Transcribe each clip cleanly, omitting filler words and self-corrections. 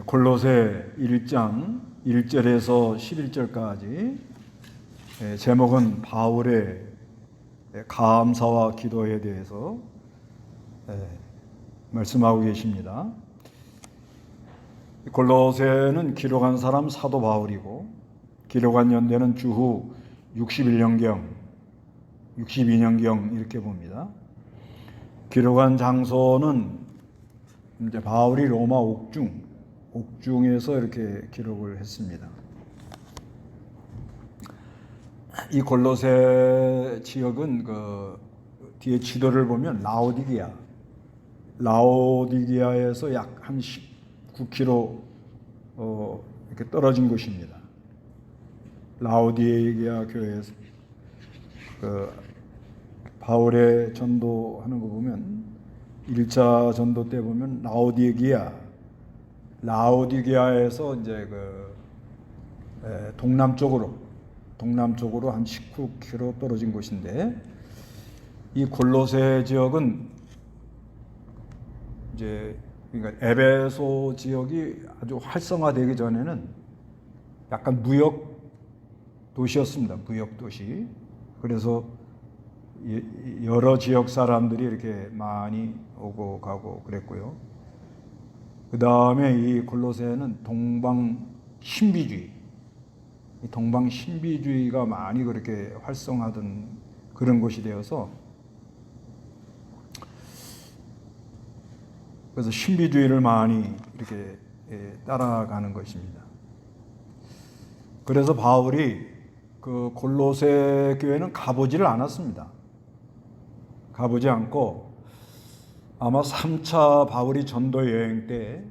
골로새 1장 1절에서 11절까지 제목은 바울의 감사와 기도에 대해서 말씀하고 계십니다. 골로새는 기록한 사람 사도 바울이고 기록한 연대는 주후 61년경, 62년경 이렇게 봅니다. 기록한 장소는 이제 바울이 로마 옥중에서 이렇게 기록을 했습니다. 이 골로새 지역은 그 뒤에 지도를 보면 라오디게아에서 약 한 19km 이렇게 떨어진 곳입니다. 라오디게아 교회에서 그 바울의 전도하는 거 보면 1차 전도 때 보면 라오디게아에서 이제 그 동남쪽으로 한 19km 떨어진 곳인데, 이 골로새 지역은 이제 그러니까 에베소 지역이 아주 활성화되기 전에는 약간 무역 도시였습니다. 무역 도시. 그래서 여러 지역 사람들이 이렇게 많이 오고 가고 그랬고요. 그 다음에 이 골로새는 동방 신비주의가 많이 그렇게 활성화된 그런 곳이 되어서, 그래서 신비주의를 많이 이렇게 따라가는 것입니다. 그래서 바울이 그 골로새 교회는 가보지를 않았습니다. 가보지 않고 아마 3차 바울이 전도 여행 때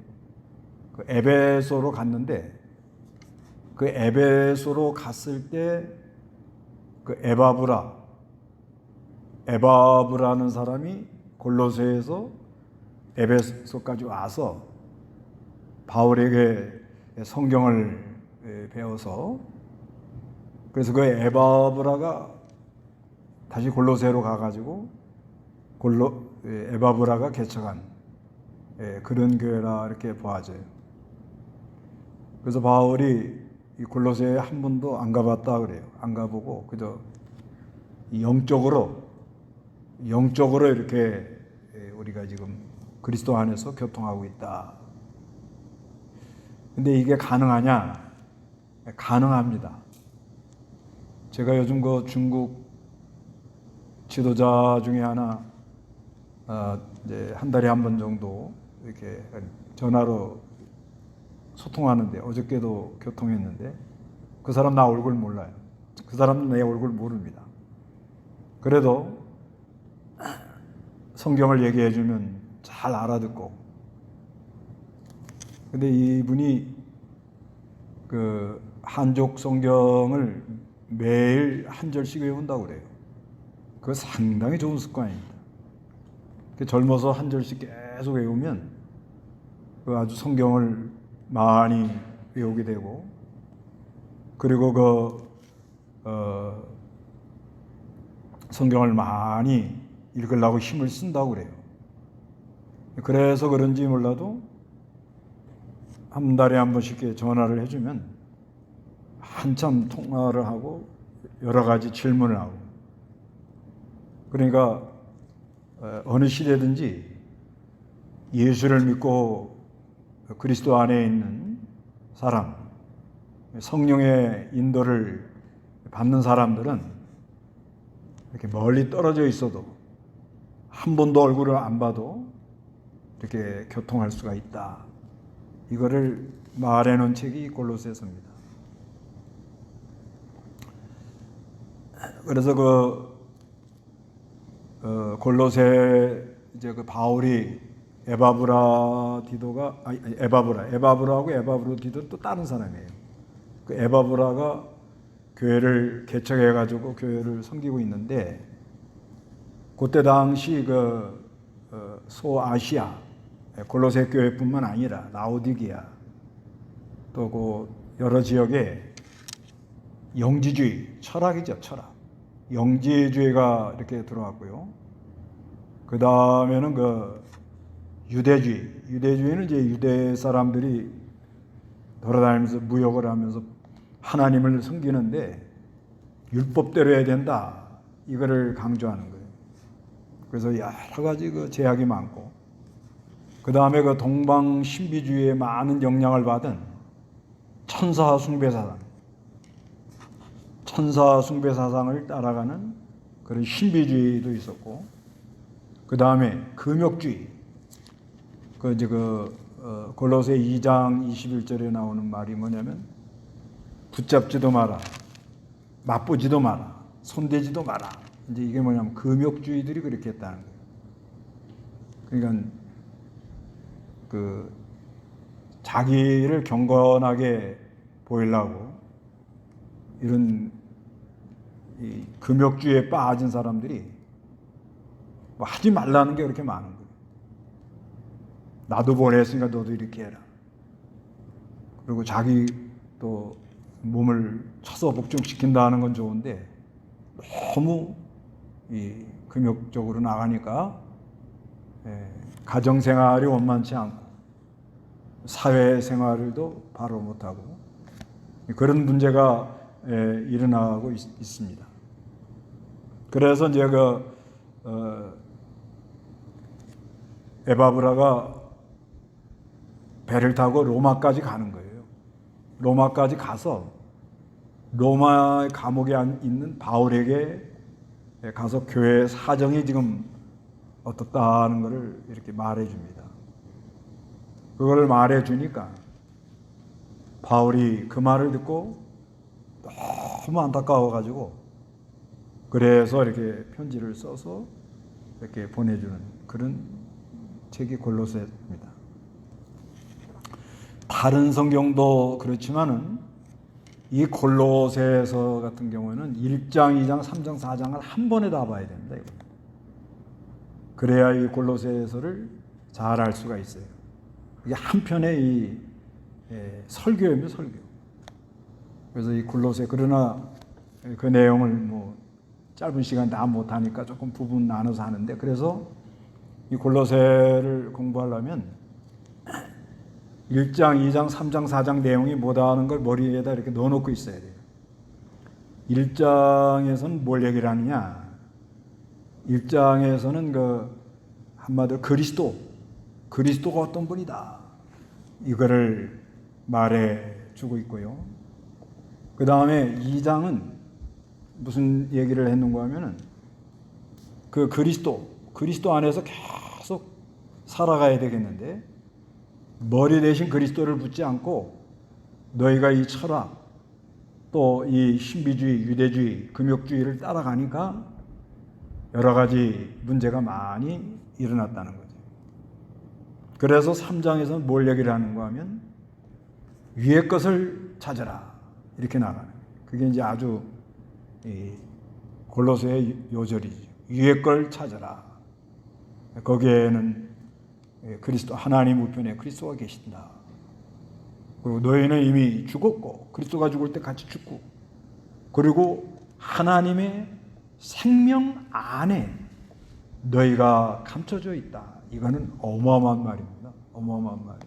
그 에베소로 갔는데, 그 에베소로 갔을 때 그 에바브라는 사람이 골로새에서 에베소까지 와서 바울에게 성경을 배워서, 그래서 그 에바브라가 다시 골로새로 가가지고 에바브라가 개척한 그런 교회라 이렇게 보아져요. 그래서 바울이 이 골로새에 한 번도 안 가봤다 그래요. 안 가보고 그저 영적으로 이렇게 우리가 지금 그리스도 안에서 교통하고 있다. 근데 이게 가능하냐? 가능합니다. 제가 요즘 그 중국 지도자 중에 하나 이제 한 달에 한 번 정도 이렇게 전화로 소통하는데, 어저께도 교통했는데 그 사람 나 얼굴 몰라요. 그 사람은 내 얼굴 모릅니다. 그래도 성경을 얘기해 주면 잘 알아듣고, 근데 이분이 그 한족 성경을 매일 한 절씩 외운다고 그래요. 그거 상당히 좋은 습관입니다. 젊어서 한 절씩 계속 외우면 아주 성경을 많이 외우게 되고, 그리고 성경을 많이 읽으려고 힘을 쓴다고 그래요. 그래서 그런지 몰라도 한 달에 한 번씩 전화를 해주면 한참 통화를 하고 여러 가지 질문을 하고, 그러니까 어느 시대든지 예수를 믿고 그리스도 안에 있는 사람, 성령의 인도를 받는 사람들은 이렇게 멀리 떨어져 있어도 한 번도 얼굴을 안 봐도 이렇게 교통할 수가 있다. 이거를 말해 놓은 책이 골로새서입니다. 그래서 골로새 이제 그 바울이 에바브라하고 에바브로디도는 또 다른 사람이에요. 그 에바브라가 교회를 개척해 가지고 교회를 섬기고 있는데, 그때 당시 소아시아 골로새 교회뿐만 아니라 라오디게아 또 그 여러 지역에 영지주의, 철학이죠, 철학. 영지주의가 이렇게 들어왔고요. 그 다음에는 유대주의는 이제 유대 사람들이 돌아다니면서 무역을 하면서 하나님을 섬기는데 율법대로 해야 된다. 이거를 강조하는 거예요. 그래서 여러 가지 그 제약이 많고, 그 다음에 그 동방 신비주의에 많은 영향을 받은 천사 숭배 사상, 천사 숭배 사상을 따라가는 그런 신비주의도 있었고, 그 다음에 금욕주의, 골로새 2장 21절에 나오는 말이 뭐냐면 붙잡지도 마라, 맛보지도 마라, 손대지도 마라. 이제 이게 뭐냐면 금욕주의들이 그렇게 했다는 거예요. 그러니까 그 자기를 경건하게 보이려고 이런 이 금욕주의에 빠진 사람들이 뭐 하지 말라는 게 그렇게 많은 거예요. 나도 보냈으니까 너도 이렇게 해라. 그리고 자기 또 몸을 쳐서 복종시킨다는 건 좋은데 너무 이 금욕적으로 나가니까 가정생활이 원만치 않고 사회생활도 바로 못하고 그런 문제가 일어나고 있습니다. 그래서 이제 에바브라가 배를 타고 로마까지 가는 거예요. 로마까지 가서 로마 감옥에 있는 바울에게 가서 교회 사정이 지금 어떻다는 것을 이렇게 말해줍니다. 그걸 말해주니까 바울이 그 말을 듣고 너무 안타까워가지고 그래서 이렇게 편지를 써서 이렇게 보내주는 그런 책이 골로새입니다. 다른 성경도 그렇지만은 이 골로새서 같은 경우에는 1장, 2장, 3장, 4장을 한 번에 다 봐야 됩니다. 이거. 그래야 이 골로새서를 잘 알 수가 있어요. 이게 한 편의 이 설교입니다, 설교. 그래서 이 골로새, 그러나 그 내용을 뭐 짧은 시간 다 못하니까 조금 부분 나눠서 하는데, 그래서 이 골로새를 공부하려면 1장, 2장, 3장, 4장 내용이 뭐다 하는 걸 머리에다 이렇게 넣어놓고 있어야 돼요. 1장에서는 뭘 얘기를 하느냐? 1장에서는 그 한마디로 그리스도가 어떤 분이다. 이거를 말해주고 있고요. 그 다음에 2장은 무슨 얘기를 했는가 하면은 그 그리스도 안에서 계속 살아가야 되겠는데 머리 대신 그리스도를 붙지 않고 너희가 이 철학 또 이 신비주의, 유대주의, 금욕주의를 따라가니까 여러 가지 문제가 많이 일어났다는 거죠. 그래서 3장에서는 뭘 얘기를 하는가 하면 위의 것을 찾아라 이렇게 나가는 거예요. 그게 이제 아주 골로새의 요절이죠. 위의 걸 찾아라. 거기에는 그리스도 하나님 우편에 그리스도가 계신다. 그리고 너희는 이미 죽었고 그리스도가 죽을 때 같이 죽고 그리고 하나님의 생명 안에 너희가 감춰져 있다. 이거는 어마어마한 말입니다. 어마어마한 말.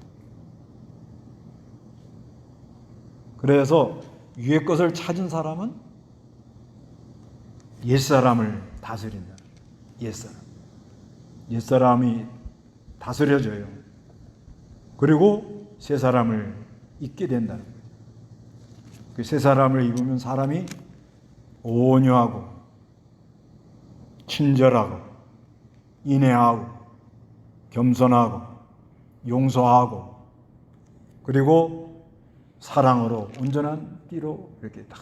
그래서 위의 것을 찾은 사람은 옛사람을 다스린다. 옛사람이 다스려져요. 그리고 새 사람을 입게 된다는 거예요. 그 새 사람을 입으면 사람이 온유하고 친절하고 인애하고 겸손하고 용서하고 그리고 사랑으로 온전한 띠로 이렇게 다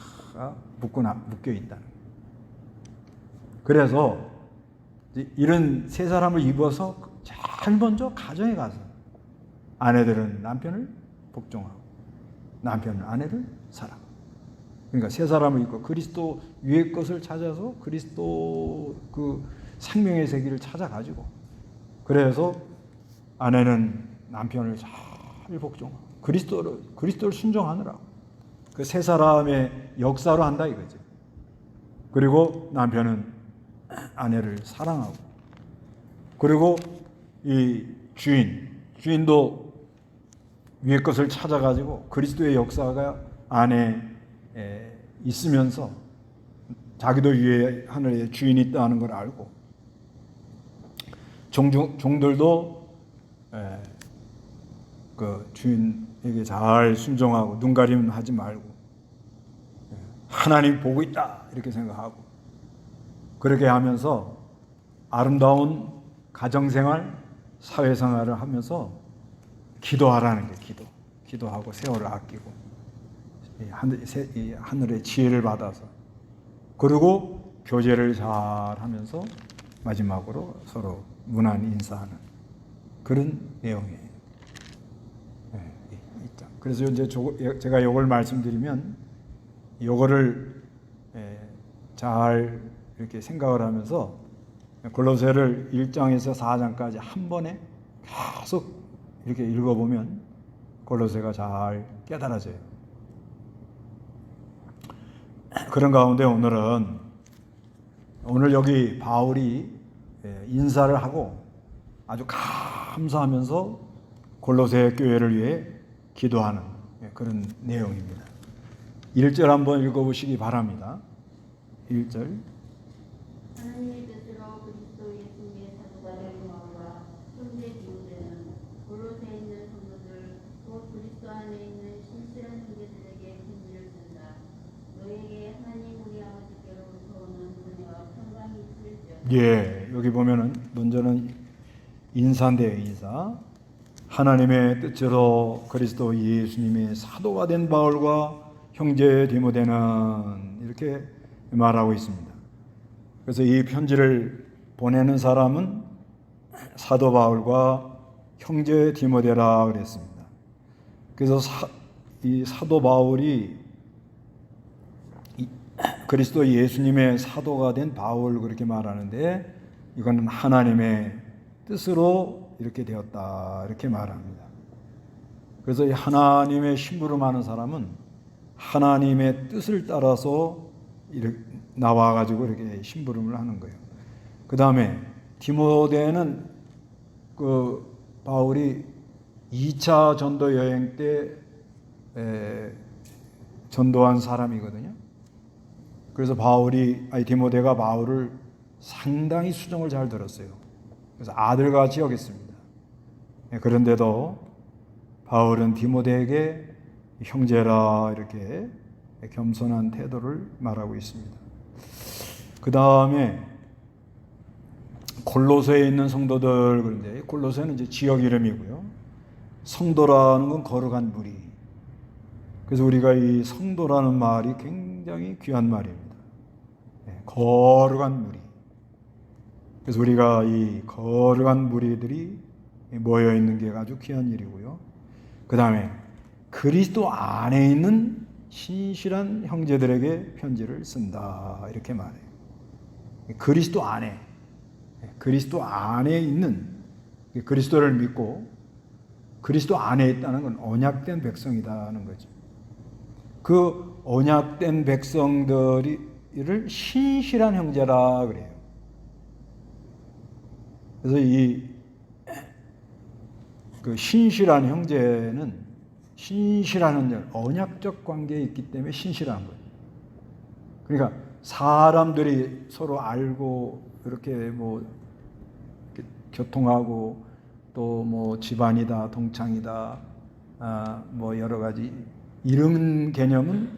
묶여 있다는 거예요. 그래서 이런 새 사람을 입어서 제일 먼저 가정에 가서 아내들은 남편을 복종하고 남편은 아내를 사랑하고 그러니까 새 사람을 입고 그리스도 위의 것을 찾아서 그리스도 그 생명의 세계를 찾아가지고 그래서 아내는 남편을 잘 복종하고 그리스도를 순종하느라고 그 새 사람의 역사로 한다 이거죠. 그리고 남편은 아내를 사랑하고 그리고 이 주인도 위의 것을 찾아가지고 그리스도의 역사가 안에 있으면서 자기도 위에 하늘에 주인이 있다는 걸 알고 종들도 그 주인에게 잘 순종하고 눈가림 하지 말고 하나님 보고 있다 이렇게 생각하고 그렇게 하면서 아름다운 가정생활, 사회생활을 하면서 기도하라는 게 기도하고 세월을 아끼고 하늘의 지혜를 받아서 그리고 교제를 잘 하면서 마지막으로 서로 무난히 인사하는 그런 내용이에요. 그래서 이제 제가 이걸 말씀드리면 이거를 잘 이렇게 생각을 하면서 골로새를 1장에서 4장까지 한 번에 계속 이렇게 읽어보면 골로새가 잘 깨달아져요. 그런 가운데 오늘 여기 바울이 인사를 하고 아주 감사하면서 골로새 교회를 위해 기도하는 그런 내용입니다. 1절 한번 읽어보시기 바랍니다. 1절 하나님의 뜻으로 그리스도 예수님의 사도가 된 바울과 형제 디모데는 골로새에 있는 성도들 곧 그리스도 안에 있는 신실한 형제들에게 편지를 쓴다. 너에게 하나님 우리 아버지께로부터 오는 은혜와 평강이 있을지어다. 여기 보면은 먼저는 인사인데요. 인사. 하나님의 뜻으로 그리스도 예수님의 사도가 된 바울과 형제 디모데는 이렇게 말하고 있습니다. 그래서 이 편지를 보내는 사람은 사도 바울과 형제 디모데라 그랬습니다. 그래서 이 사도 바울이 그리스도 예수님의 사도가 된 바울 그렇게 말하는데 이거는 하나님의 뜻으로 이렇게 되었다 이렇게 말합니다. 그래서 이 하나님의 심부름하는 사람은 하나님의 뜻을 따라서 이렇게 나와가지고 이렇게 심부름을 하는 거예요. 그 다음에 디모데는 그 바울이 2차 전도 여행 때 전도한 사람이거든요. 그래서 디모데가 바울을 상당히 수정을 잘 들었어요. 그래서 아들같이 여겼습니다. 그런데도 바울은 디모데에게 형제라 이렇게 겸손한 태도를 말하고 있습니다. 그 다음에 골로새에 있는 성도들, 그런데 골로새는 이제 지역 이름이고요. 성도라는 건 거룩한 무리. 그래서 우리가 이 성도라는 말이 굉장히 귀한 말입니다. 거룩한 무리. 그래서 우리가 이 거룩한 무리들이 모여 있는 게 아주 귀한 일이고요. 그 다음에 그리스도 안에 있는 신실한 형제들에게 편지를 쓴다 이렇게 말해요. 그리스도 안에 있는 그리스도를 믿고 그리스도 안에 있다는 건 언약된 백성이다는 거죠. 그 언약된 백성들을 신실한 형제라 그래요. 그래서 그 신실한 형제는 언약적 관계에 있기 때문에 신실한 거예요. 그러니까 사람들이 서로 알고 이렇게 교통하고 또 집안이다, 동창이다, 여러 가지 이런 개념은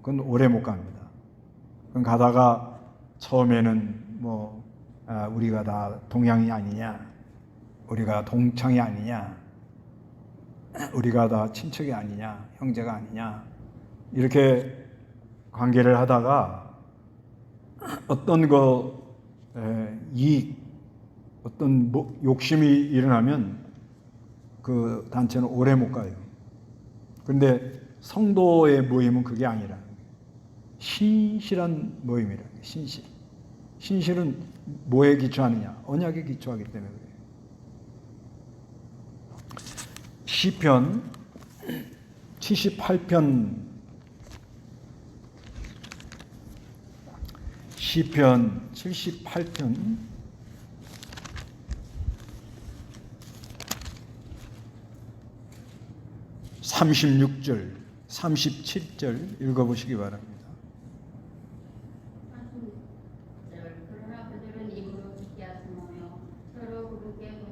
그건 오래 못 갑니다. 그럼 가다가 처음에는 우리가 다 동양이 아니냐, 우리가 동창이 아니냐, 우리가 다 친척이 아니냐, 형제가 아니냐 이렇게 관계를 하다가 어떤 어떤 욕심이 일어나면 그 단체는 오래 못 가요. 그런데 성도의 모임은 그게 아니라 신실한 모임이라. 신실은 뭐에 기초하느냐? 언약에 기초하기 때문에 그래요. 시편 78편 시편 78편 36절, 37절 읽어보시기 바랍니다. 그러나 그들은 입으로 깊게 하스모며 서로 그분께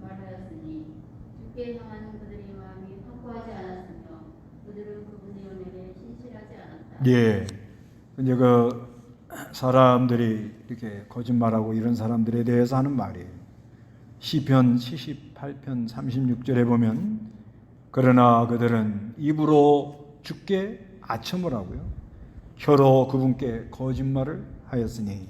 거짓말하였으니 주께 향하는 그들의 마음이 확고하지 않았으며 그들은 그분의 은혜에 신실하지 않았다. 예, 이제 그 사람들이 이렇게 거짓말하고 이런 사람들에 대해서 하는 말이에요. 시편 78편 36절에 보면 그러나 그들은 입으로 주께 아첨을 하고요, 혀로 그분께 거짓말을 하였으니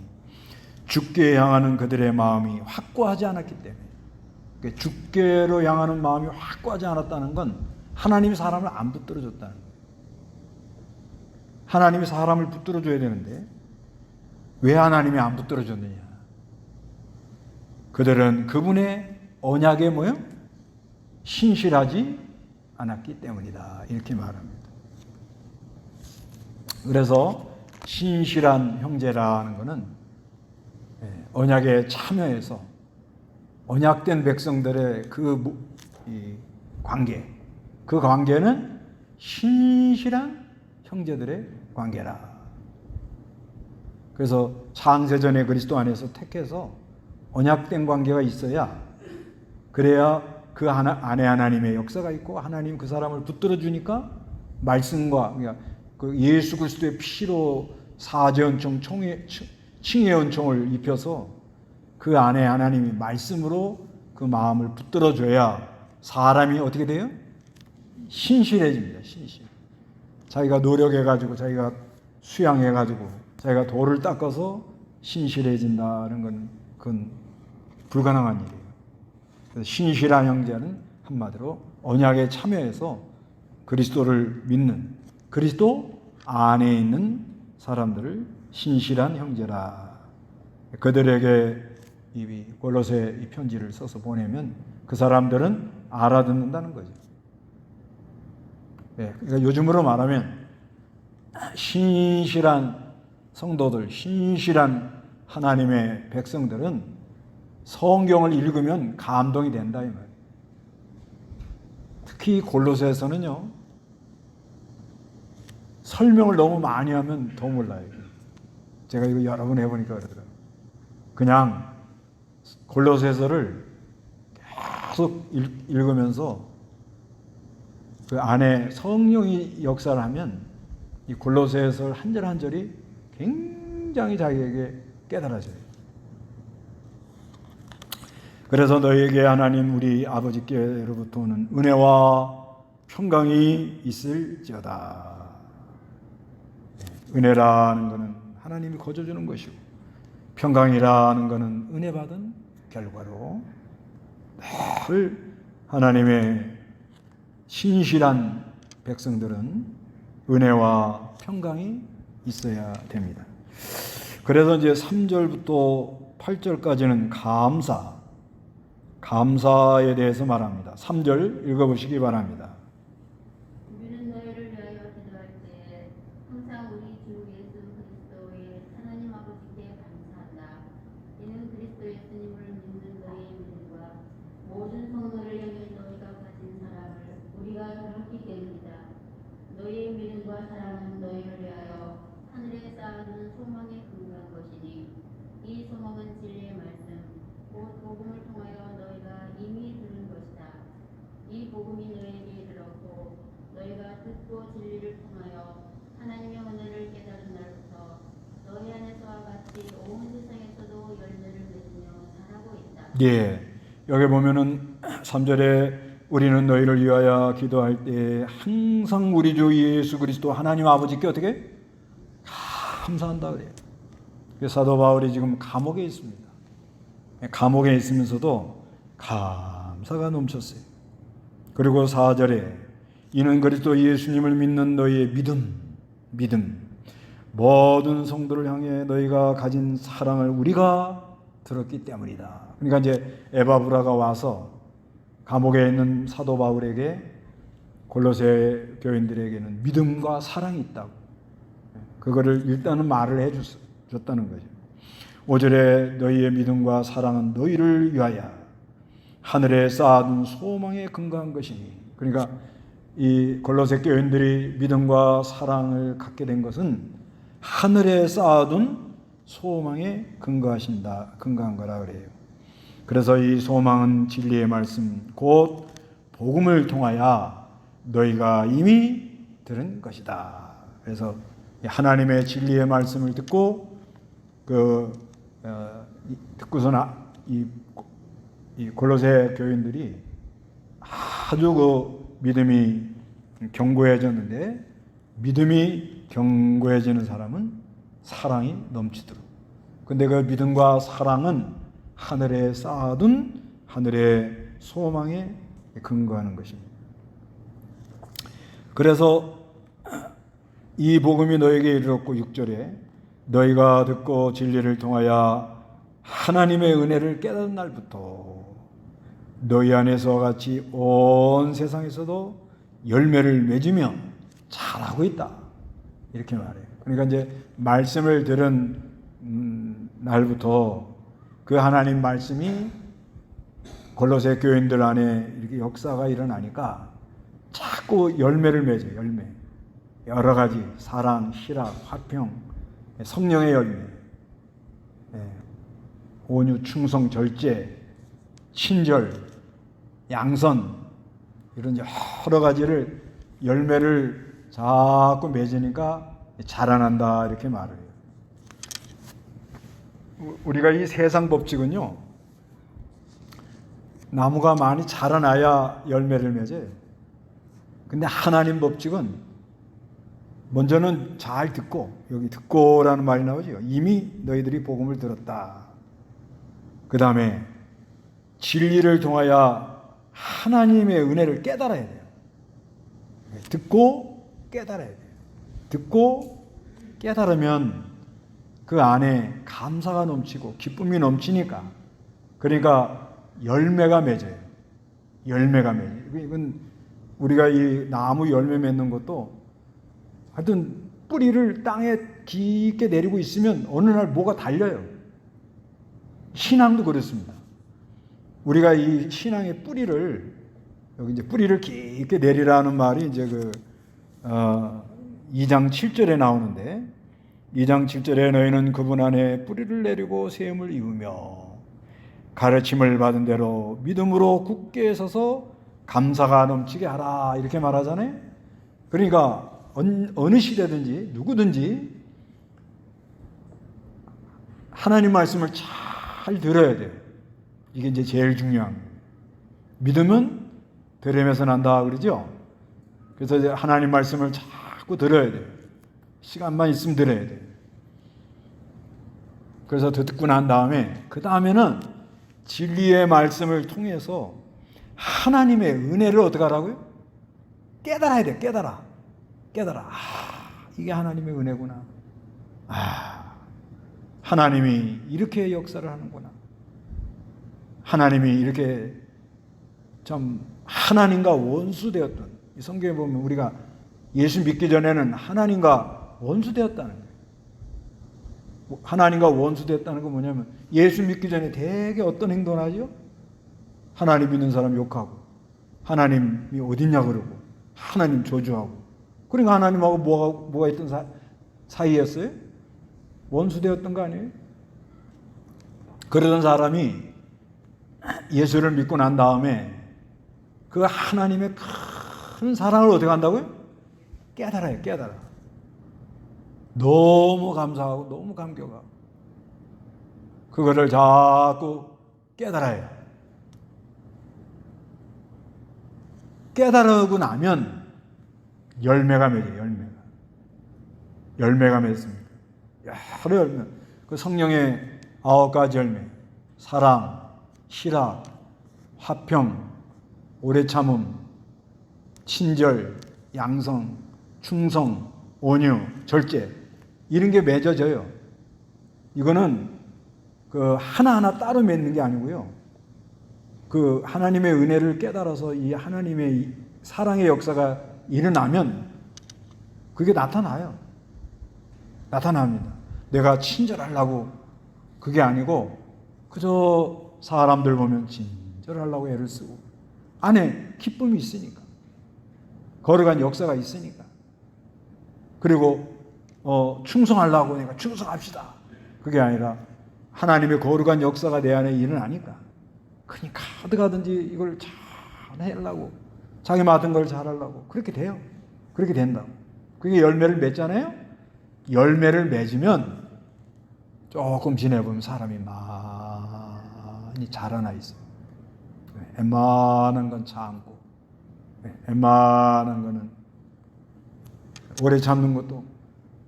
주께 향하는 그들의 마음이 확고하지 않았기 때문에, 주께로 향하는 마음이 확고하지 않았다는 건 하나님이 사람을 안 붙들어줬다는 거예요. 하나님이 사람을 붙들어줘야 되는데 왜 하나님이 안 붙들어줬느냐? 그들은 그분의 언약에 뭐요? 신실하지 않았기 때문이다, 이렇게 말합니다. 그래서 신실한 형제라는 것은 언약에 참여해서 언약된 백성들의 관계, 그 관계는 신실한 형제들의 관계라. 그래서 창세전에 그리스도 안에서 택해서 언약된 관계가 있어야, 그래야 그 안에 하나님의 역사가 있고 하나님 그 사람을 붙들어 주니까 말씀과, 그러니까 그 예수 그리스도의 피로 사죄언총, 칭의언총을 입혀서 그 안에 하나님이 말씀으로 그 마음을 붙들어 줘야 사람이 어떻게 돼요? 신실해집니다. 신실. 자기가 노력해가지고, 자기가 수양해가지고, 자기가 돌을 닦아서 신실해진다는 건 그건 불가능한 일이에요. 그래서 신실한 형제는 한마디로 언약에 참여해서 그리스도를 믿는, 그리스도 안에 있는 사람들을 신실한 형제라. 그들에게 이 골로새 이 편지를 써서 보내면 그 사람들은 알아듣는다는 거죠. 그러니까 요즘으로 말하면 신실한 성도들, 신실한 하나님의 백성들은 성경을 읽으면 감동이 된다, 이 말이에요. 특히 골로새에서는요, 설명을 너무 많이 하면 더 몰라요. 제가 이거 여러 번 해보니까 그러더라고요. 그냥 골로새서를 계속 읽으면서 그 안에 성령이 역사를 하면 이 골로새서 한 절 한 절이 굉장히 자기에게 깨달아져요. 그래서 너에게 하나님 우리 아버지께로부터 오는 은혜와 평강이 있을지어다. 은혜라는 것은 하나님이 거저주는 것이고, 평강이라는 것은 은혜 받은 결과로 늘 하나님의 신실한 백성들은 은혜와 평강이 있어야 됩니다. 그래서 이제 3절부터 8절까지는 감사에 대해서 말합니다. 3절 읽어보시기 바랍니다. 우리는 너희를 위하여 기도할 때에 항상 우리 주 예수 그리스도의 하나님 아버지께 감사한다. 이는 그리스도 예수님을 믿는 너희의 믿음과 모든 성도를 향해 너희가 가진 사랑을 우리가 들었기 때문이다. 너희의 믿음과 사랑은 너희를 위하여 하늘에 쌓아두는 소망에 근거한 것이니 이 소망은 진리의 말씀 곧 복음을 통하여 너희가 이미 들은 것이다. 이 복음이 너희에게 이르렀고 너희가 듣고 진리를 통하여 하나님의 은혜를 깨달은 날부터 너희 안에서와 같이 온 세상에서도 열매를 맺으며 자라고 있다. 예, 여기 보면은 3절에 우리는 너희를 위하여 기도할 때 항상 우리 주 예수 그리스도 하나님 아버지께 어떻게? 감사한다 그래요. 사도 바울이 지금 감옥에 있습니다. 감옥에 있으면서도 감사가 넘쳤어요. 그리고 4절에 이는 그리스도 예수님을 믿는 너희의 믿음 모든 성도를 향해 너희가 가진 사랑을 우리가 들었기 때문이다. 그러니까 이제 에바브라가 와서 감옥에 있는 사도 바울에게 골로새 교인들에게는 믿음과 사랑이 있다고, 그거를 일단은 말을 해줬다는 거죠. 5절에 너희의 믿음과 사랑은 너희를 위하여 하늘에 쌓아둔 소망에 근거한 것이니, 그러니까 이 골로새 교인들이 믿음과 사랑을 갖게 된 것은 하늘에 쌓아둔 소망에 근거한 거라 그래요. 그래서 이 소망은 진리의 말씀 곧 복음을 통하여 너희가 이미 들은 것이다. 그래서 하나님의 진리의 말씀을 듣고 듣고서는 이 골로새 교인들이 아주 믿음이 견고해졌는데, 믿음이 견고해지는 사람은 사랑이 넘치도록. 근데 그 믿음과 사랑은 하늘에 쌓아둔 하늘의 소망에 근거하는 것입니다. 그래서 이 복음이 너에게 이르렀고 6절에 너희가 듣고 진리를 통하여 하나님의 은혜를 깨달은 날부터 너희 안에서 같이 온 세상에서도 열매를 맺으며 잘하고 있다. 이렇게 말해요. 그러니까 이제 말씀을 들은 날부터 그 하나님 말씀이 골로새 교인들 안에 이렇게 역사가 일어나니까 자꾸 열매를 맺어요. 열매. 여러 가지 사랑, 희락, 화평, 성령의 열매, 온유, 충성, 절제, 친절, 양선, 이런 여러 가지를 열매를 자꾸 맺으니까 자라난다 이렇게 말해요. 우리가 이 세상 법칙은요, 나무가 많이 자라나야 열매를 맺어요. 근데 하나님 법칙은 먼저는 잘 듣고, 여기 듣고라는 말이 나오죠. 이미 너희들이 복음을 들었다. 그 다음에 진리를 통하여 하나님의 은혜를 깨달아야 돼요. 듣고 깨달아야 돼요. 듣고 깨달으면 그 안에 감사가 넘치고 기쁨이 넘치니까, 그러니까 열매가 맺어요. 열매가 맺어요. 이건 우리가 이 나무 열매 맺는 것도 하여튼 뿌리를 땅에 깊게 내리고 있으면 어느 날 뭐가 달려요. 신앙도 그렇습니다. 우리가 이 신앙의 뿌리를, 여기 이제 뿌리를 깊게 내리라는 말이 이제 2장 7절에 나오는데, 2장 7절에 너희는 그분 안에 뿌리를 내리고 세움을 입으며 가르침을 받은 대로 믿음으로 굳게 서서 감사가 넘치게 하라 이렇게 말하잖아요. 그러니까 어느 시대든지 누구든지 하나님 말씀을 잘 들어야 돼요. 이게 이제 제일 중요한 거예요. 믿음은 들으면서 난다 그러죠. 그래서 이제 하나님 말씀을 자꾸 들어야 돼요. 시간만 있으면 들어야 돼요. 그래서 듣고 난 다음에 그 다음에는 진리의 말씀을 통해서 하나님의 은혜를 어떻게 하라고요? 깨달아야 돼요. 깨달아. 이게 하나님의 은혜구나. 하나님이 이렇게 역사를 하는구나. 하나님이 이렇게 참 하나님과 원수되었던, 이 성경에 보면 우리가 예수 믿기 전에는 하나님과 원수되었다는 거예요. 하나님과 원수되었다는 건 뭐냐면, 예수 믿기 전에 되게 어떤 행동을 하죠? 하나님 믿는 사람 욕하고, 하나님이 어딨냐 그러고, 하나님 저주하고. 그러니까 하나님하고 뭐가 있던 사이였어요? 원수되었던 거 아니에요? 그러던 사람이 예수를 믿고 난 다음에 그 하나님의 큰 사랑을 어떻게 한다고요? 깨달아요. 너무 감사하고 너무 감격하고 그거를 자꾸 깨달아요. 깨달으고 나면 열매가 맺어요. 열매가 맺습니다. 여러 열매. 그 성령의 9가지 열매. 사랑, 희락, 화평, 오래 참음, 친절, 양성, 충성, 온유, 절제. 이런 게 맺어져요. 이거는 그 하나하나 따로 맺는 게 아니고요. 그 하나님의 은혜를 깨달아서 이 하나님의 사랑의 역사가 일어나면 그게 나타납니다. 내가 친절하려고 그게 아니고 그저 사람들 보면 친절하려고 애를 쓰고 안에 기쁨이 있으니까 거룩한 역사가 있으니까. 그리고 충성하려고 하니까 충성합시다. 그게 아니라 하나님의 거룩한 역사가 내 안에 일어나니까 그러니까 어떻게든지 이걸 잘 하려고, 자기 맡은 걸 잘하려고 그렇게 돼요. 그렇게 된다고. 그게 열매를 맺잖아요. 열매를 맺으면 조금 지내보면 사람이 많이 자라나 있어요. 웬만한 건 참고, 웬만한 거는 오래 참는 것도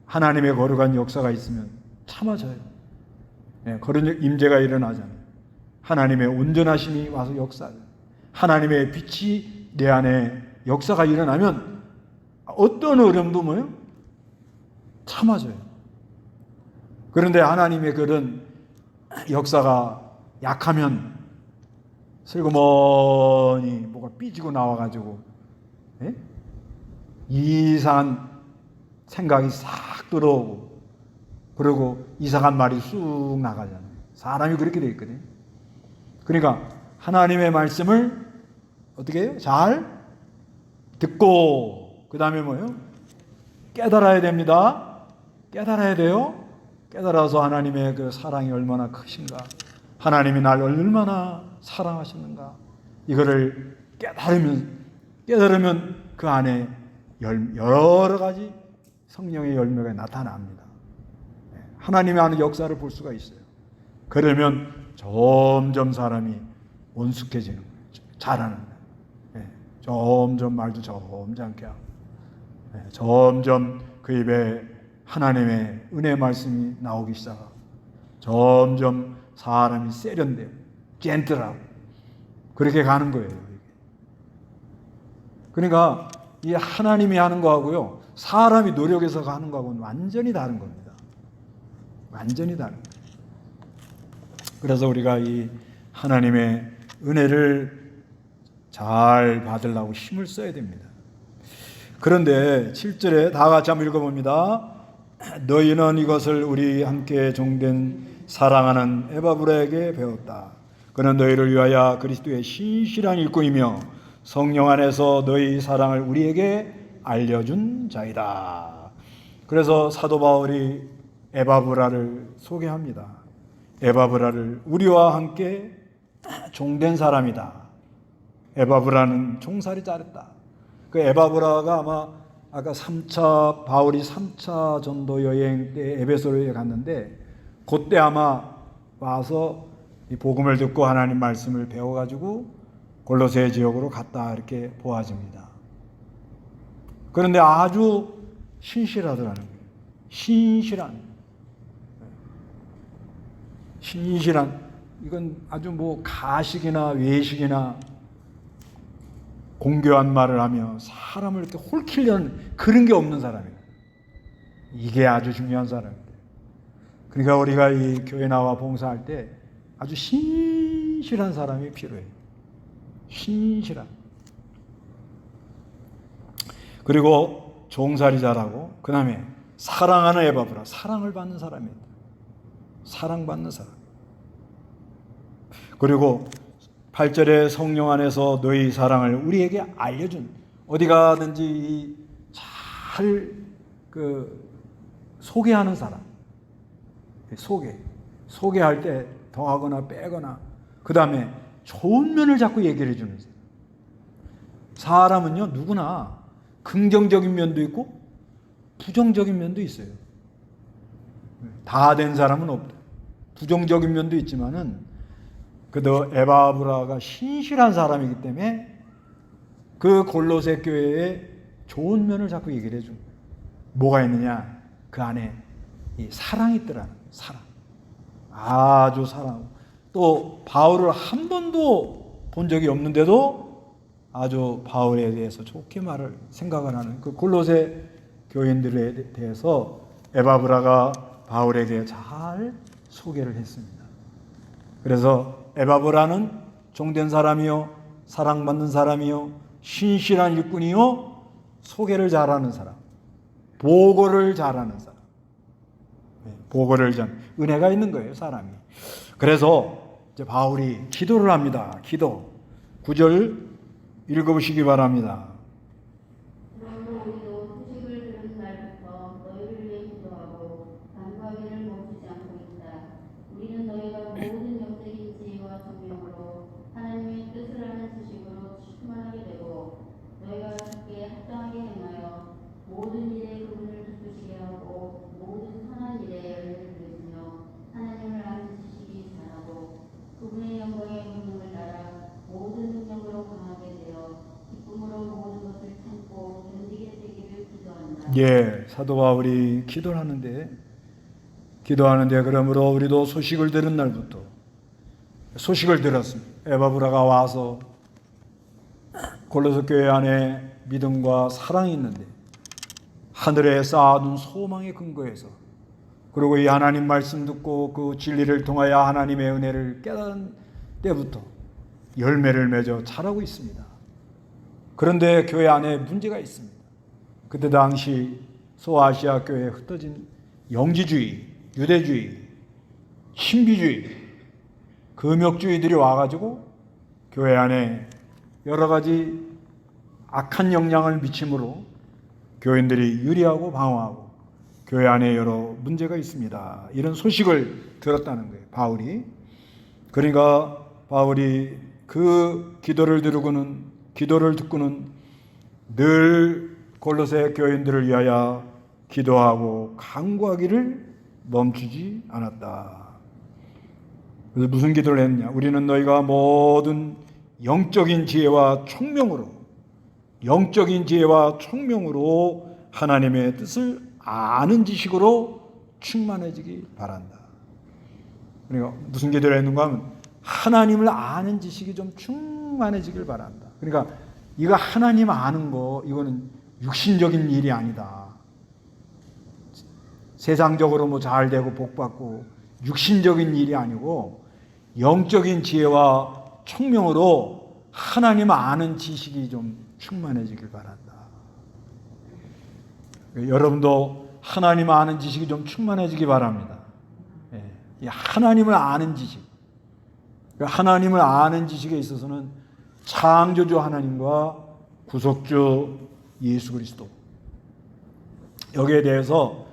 하나님의 거룩한 역사가 있으면 참아져요. 그런 임재가 일어나잖아요. 하나님의 온전하심이 와서 역사를, 하나님의 빛이 내 안에 역사가 일어나면 어떤 어려움도 뭐예요? 참아져요. 그런데 하나님의 그런 역사가 약하면 슬그머니 뭐가 삐지고 나와가지고 이상한 생각이 싹 들어오고, 그리고 이상한 말이 쑥 나가잖아요. 사람이 그렇게 돼 있거든요. 그러니까 하나님의 말씀을 어떻게 해요? 잘 듣고, 그 다음에 뭐예요? 깨달아야 됩니다. 깨달아야 돼요. 깨달아서 하나님의 그 사랑이 얼마나 크신가, 하나님이 날 얼마나 사랑하시는가, 이거를 깨달으면 그 안에 여러 가지 성령의 열매가 나타납니다. 하나님의 하는 역사를 볼 수가 있어요. 그러면 점점 사람이 온숙해지는 거예요. 잘하는 거예요. 점점 말도 점잖게 하고, 점점 그 입에 하나님의 은혜 말씀이 나오기 시작하고, 점점 사람이 세련되고 젠틀하고 그렇게 가는 거예요. 그러니까 이 하나님이 하는 거하고요, 사람이 노력해서 가는 거하고는 완전히 다른 겁니다. 완전히 다른 거예요. 그래서 우리가 이 하나님의 은혜를 잘 받으려고 힘을 써야 됩니다. 그런데 7절에 다 같이 한번 읽어봅니다. 너희는 이것을 우리 함께 종된 사랑하는 에바브라에게 배웠다. 그는 너희를 위하여 그리스도의 신실한 일꾼이며 성령 안에서 너희 사랑을 우리에게 알려준 자이다. 그래서 사도 바울이 에바브라를 소개합니다. 에바브라를 우리와 함께 종된 사람이다. 에바브라는 종살이 잘했다. 그 에바브라가 아마 아까 바울이 3차 전도 여행 때 에베소에 갔는데, 그때 아마 와서 이 복음을 듣고 하나님 말씀을 배워가지고 골로새 지역으로 갔다, 이렇게 보아집니다. 그런데 아주 신실하더라는 거예요. 신실한, 이건 아주 뭐 가식이나 외식이나 공교한 말을 하며 사람을 이렇게 홀키려는 그런 게 없는 사람이에요. 이게 아주 중요한 사람입니다. 그러니까 우리가 이 교회 나와 봉사할 때 아주 신실한 사람이 필요해요. 신실한. 그리고 종살이 잘하고, 그 다음에 사랑하는 에바브라, 사랑을 받는 사람입니다. 사랑받는 사람. 그리고 8절에 성령 안에서 너희 사랑을 우리에게 알려준, 어디 가든지 잘 소개하는 사람. 소개할 때 더하거나 빼거나, 그 다음에 좋은 면을 자꾸 얘기를 해주는 사람. 사람은요, 누구나 긍정적인 면도 있고 부정적인 면도 있어요. 다 된 사람은 없다. 부정적인 면도 있지만은 그래도 에바브라가 신실한 사람이기 때문에 그 골로새 교회의 좋은 면을 자꾸 얘기를 해준 거예요. 뭐가 있느냐? 그 안에 이 사랑이 있더라는 거예요. 사랑. 아주 사랑. 또 바울을 한 번도 본 적이 없는데도 아주 바울에 대해서 좋게 생각을 하는 그 골로새 교인들에 대해서 에바브라가 바울에게 잘 소개를 했습니다. 그래서 에바브라는 종된 사람이요, 사랑받는 사람이요, 신실한 일꾼이요, 소개를 잘하는 사람, 보고를 잘하는 사람. 보고를 은혜가 있는 거예요, 사람이. 그래서 이제 바울이 기도를 합니다. 기도. 9절 읽어보시기 바랍니다. 날부터 너희를 위해 기도하고 밤과 길을 멈추지 않고 있다. 우리는 너희가 모든 영적인 지혜와 성령으로 하나님의 뜻을 아는 지식으로 충만하게 되고 너희가 주께 합당하게 행하여 모든 일에 그분을 기쁘시게 하고 모든 선한 일에 열매를 맺으며 하나님을 아는 지식이 자라고 그분의 영광의 권능을 따라 모든 능력으로 강하게 되어 기쁨으로 모든 것을 참고 견디게 되기를 기도한다. 예, 사도 바울이 기도하는데 그러므로 우리도 소식을 들은 날부터 소식을 들었습니다. 에바브라가 와서 골로새 교회 안에 믿음과 사랑이 있는데 하늘에 쌓아둔 소망의 근거에서 그리고 이 하나님 말씀 듣고 그 진리를 통하여 하나님의 은혜를 깨달은 때부터 열매를 맺어 자라고 있습니다. 그런데 교회 안에 문제가 있습니다. 그때 당시 소아시아 교회에 흩어진 영지주의, 유대주의, 신비주의, 금욕주의들이 와가지고 교회 안에 여러 가지 악한 영향을 미침으로 교인들이 유리하고 방황하고 교회 안에 여러 문제가 있습니다. 이런 소식을 들었다는 거예요, 바울이. 그러니까 바울이 그 기도를 듣고는 늘 골로새 교인들을 위하여 기도하고 간구하기를 멈추지 않았다. 그래서 무슨 기도를 했냐? 우리는 너희가 모든 영적인 지혜와 총명으로 하나님의 뜻을 아는 지식으로 충만해지기 바란다. 그러니까 무슨 기도를 했는가 하면 하나님을 아는 지식이 좀 충만해지길 바란다. 그러니까 이거 하나님 아는 거 이거는 육신적인 일이 아니다. 세상적으로 뭐 잘 되고 복 받고 육신적인 일이 아니고 영적인 지혜와 총명으로 하나님 아는 지식이 좀 충만해지길 바란다. 여러분도 하나님 아는 지식이 좀 충만해지기 바랍니다. 이 하나님을 아는 지식, 하나님을 아는 지식에 있어서는 창조주 하나님과 구속주 예수 그리스도, 여기에 대해서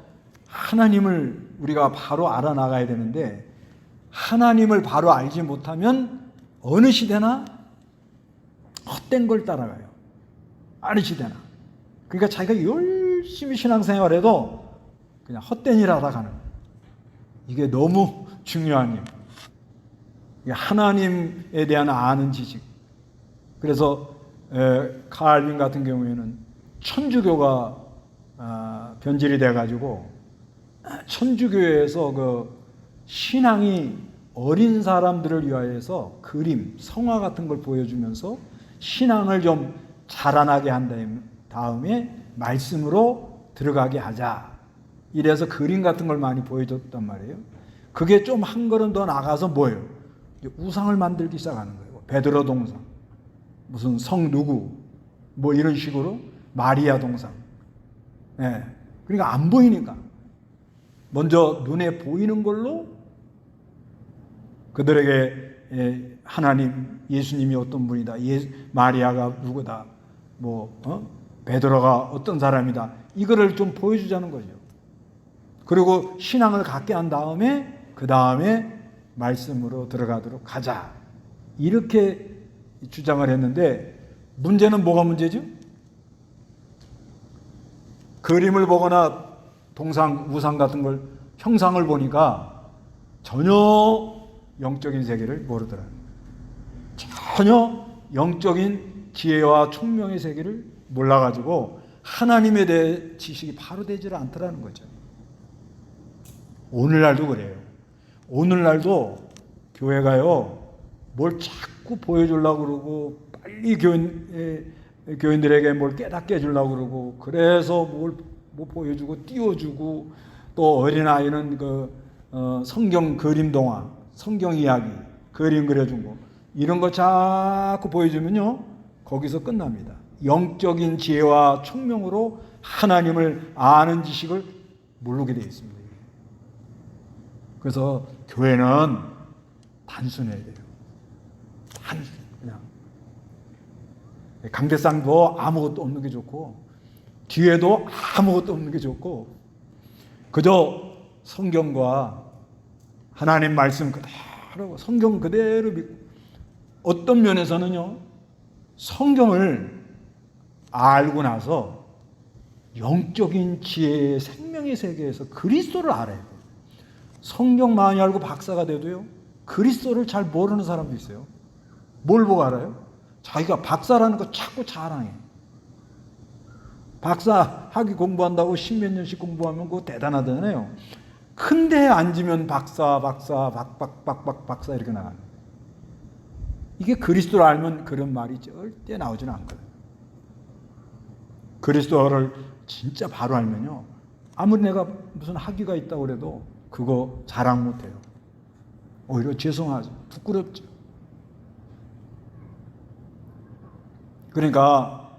하나님을 우리가 바로 알아나가야 되는데 하나님을 바로 알지 못하면 어느 시대나 헛된 걸 따라가요. 어느 시대나. 그러니까 자기가 열심히 신앙생활해도 그냥 헛된 일 하다 가는 거예요. 이게 너무 중요한 일. 하나님에 대한 아는 지식. 그래서 칼빈 같은 경우에는 천주교가 변질이 돼가지고 천주교에서 그 신앙이 어린 사람들을 위하여서 그림, 성화 같은 걸 보여주면서 신앙을 좀 자라나게 한 다음에 말씀으로 들어가게 하자. 이래서 그림 같은 걸 많이 보여줬단 말이에요. 그게 좀 한 걸음 더 나가서 뭐예요? 우상을 만들기 시작하는 거예요. 베드로 동상, 무슨 성 누구, 뭐 이런 식으로 마리아 동상. 그러니까 안 보이니까 먼저 눈에 보이는 걸로 그들에게 하나님, 예수님이 어떤 분이다, 마리아가 누구다, 베드로가 어떤 사람이다, 이거를 좀 보여주자는 거죠. 그리고 신앙을 갖게 한 다음에 그 다음에 말씀으로 들어가도록 하자, 이렇게 주장을 했는데 문제는 뭐가 문제죠? 그림을 보거나 동상, 우상 같은 걸 형상을 보니까 전혀 영적인 세계를 모르더라고요. 전혀 영적인 지혜와 총명의 세계를 몰라가지고 하나님에 대해 지식이 바로 되질 않더라는 거죠. 오늘날도 그래요. 오늘날도 교회가요, 뭘 자꾸 보여주려고 그러고 빨리 교인들에게 뭘 깨닫게 해주려고 그러고, 그래서 뭐 보여주고 띄워주고, 또 어린아이는 성경 그림 동화, 성경 이야기, 그림 그려준 거, 이런 거 자꾸 보여주면요, 거기서 끝납니다. 영적인 지혜와 총명으로 하나님을 아는 지식을 모르게 되어 있습니다. 그래서 교회는 단순해야 돼요. 그냥 강대상도 아무것도 없는 게 좋고, 뒤에도 아무것도 없는 게 좋고 그저 성경과 하나님 말씀 그대로 성경 그대로 믿고 어떤 면에서는요 성경을 알고 나서 영적인 지혜의 생명의 세계에서 그리스도를 알아야 돼요. 성경 많이 알고 박사가 돼도요 그리스도를 잘 모르는 사람도 있어요. 뭘 보고 알아요? 자기가 박사라는 거 자꾸 자랑해. 박사 학위 공부한다고 십몇 년씩 공부하면 그거 대단하잖아요. 근데 앉으면 박사 이렇게 나가는. 이게 그리스도를 알면 그런 말이 절대 나오지는 않거든요. 그리스도를 진짜 바로 알면요 아무리 내가 무슨 학위가 있다고 그래도 그거 자랑 못해요. 오히려 죄송하죠. 부끄럽죠. 그러니까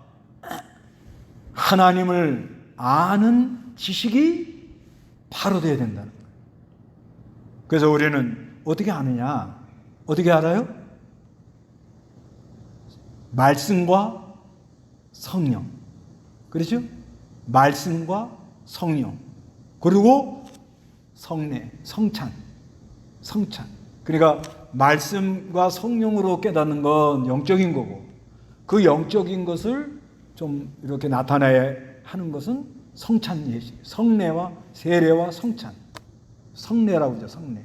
하나님을 아는 지식이 바로 돼야 된다는 거예요. 그래서 우리는 어떻게 아느냐? 어떻게 알아요? 말씀과 성령. 그렇죠? 말씀과 성령. 그리고 성례, 성찬. 그러니까 말씀과 성령으로 깨닫는 건 영적인 거고 그 영적인 것을 좀 이렇게 나타내야 하는 것은 성찬 예식, 성례와 세례와 성찬. 성례라고 하죠, 성례.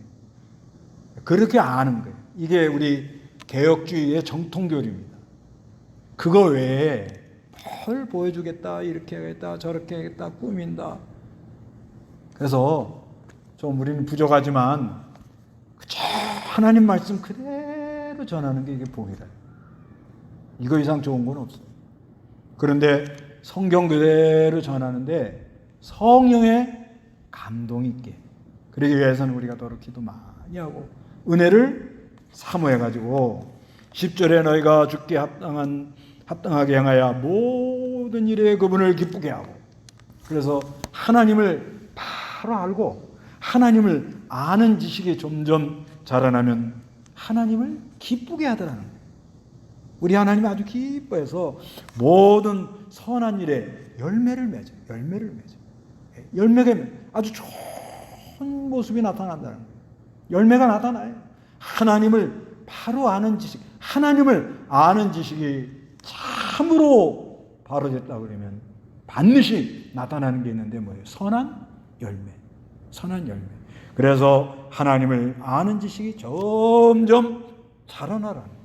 그렇게 아는 거예요. 이게 우리 개혁주의의 정통교리입니다. 그거 외에 뭘 보여주겠다, 이렇게 하겠다, 저렇게 하겠다, 꾸민다. 그래서 좀 우리는 부족하지만 그저 하나님 말씀 그대로 전하는 게 이게 복이다. 이거 이상 좋은 건 없어요. 그런데 성경 그대로 전하는데 성령의 감동 있게 그러기 위해서는 우리가 더러 기도 많이 하고 은혜를 사모해가지고 10절에 너희가 주께 합당하게 행하여 모든 일에 그분을 기쁘게 하고 그래서 하나님을 바로 알고 하나님을 아는 지식이 점점 자라나면 하나님을 기쁘게 하더라는 거예요. 우리 하나님 아주 기뻐해서 모든 선한 일에 열매를 맺어요. 열매가 아주 좋은 모습이 나타난다는 거예요. 열매가 나타나요. 하나님을 바로 아는 지식, 하나님을 아는 지식이 참으로 바로 됐다 그러면 반드시 나타나는 게 있는데 뭐예요? 선한 열매. 그래서 하나님을 아는 지식이 점점 자라나라는 거예요.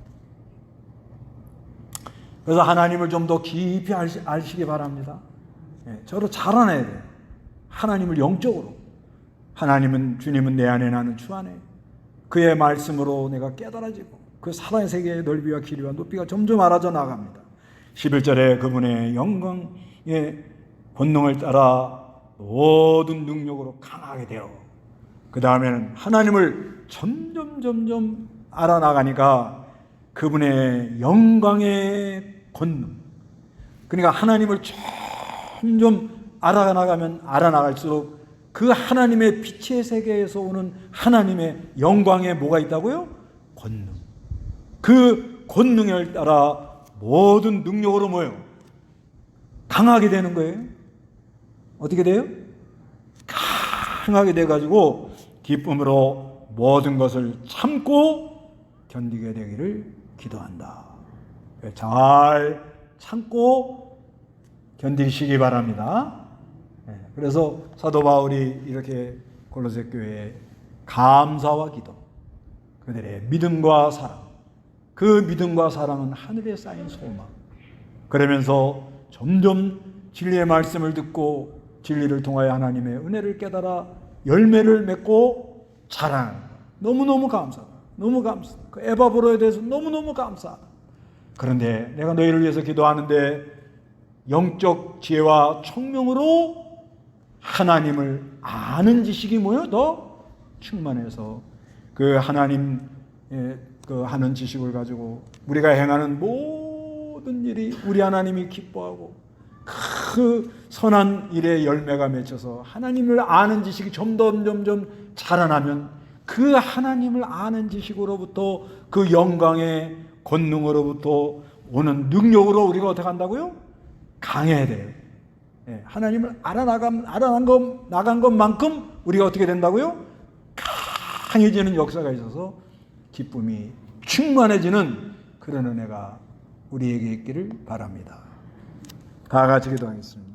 그래서 하나님을 좀 더 깊이 아시기 바랍니다. 저로 자라나야 돼요. 하나님을 영적으로. 주님은 내 안에 나는 주 안에. 그의 말씀으로 내가 깨달아지고 그 사랑의 세계의 넓이와 길이와 높이가 점점 알아져 나갑니다. 11절에 그분의 영광의 권능을 따라 모든 능력으로 강하게 되어 그 다음에는 하나님을 점점 알아나가니까 그분의 영광의 권능 그러니까 하나님을 점점 알아나갈수록 그 하나님의 빛의 세계에서 오는 하나님의 영광에 뭐가 있다고요? 권능. 그 권능을 따라 모든 능력으로 뭐예요? 강하게 되는 거예요. 어떻게 돼요? 강하게 돼가지고 기쁨으로 모든 것을 참고 견디게 되기를 기도한다. 잘 참고 견디시기 바랍니다. 그래서 사도 바울이 이렇게 골로새 교회에 감사와 기도, 그들의 믿음과 사랑, 그 믿음과 사랑은 하늘에 쌓인 소망. 그러면서 점점 진리의 말씀을 듣고 진리를 통하여 하나님의 은혜를 깨달아 열매를 맺고 자라는 너무너무 감사하다. 너무 감사하다. 그 에바브로에 대해서 너무너무 감사하다. 그런데 내가 너희를 위해서 기도하는데 영적 지혜와 총명으로 하나님을 아는 지식이 뭐예요? 더 충만해서 그 하나님의 그 하는 지식을 가지고 우리가 행하는 모든 일이 우리 하나님이 기뻐하고 그 선한 일의 열매가 맺혀서 하나님을 아는 지식이 점점 자라나면 그 하나님을 아는 지식으로부터 그 영광의 권능으로부터 오는 능력으로 우리가 어떻게 한다고요? 강해야 돼요. 하나님을 나간 것만큼 우리가 어떻게 된다고요? 강해지는 역사가 있어서 기쁨이 충만해지는 그런 은혜가 우리에게 있기를 바랍니다. 다 같이 기도하겠습니다.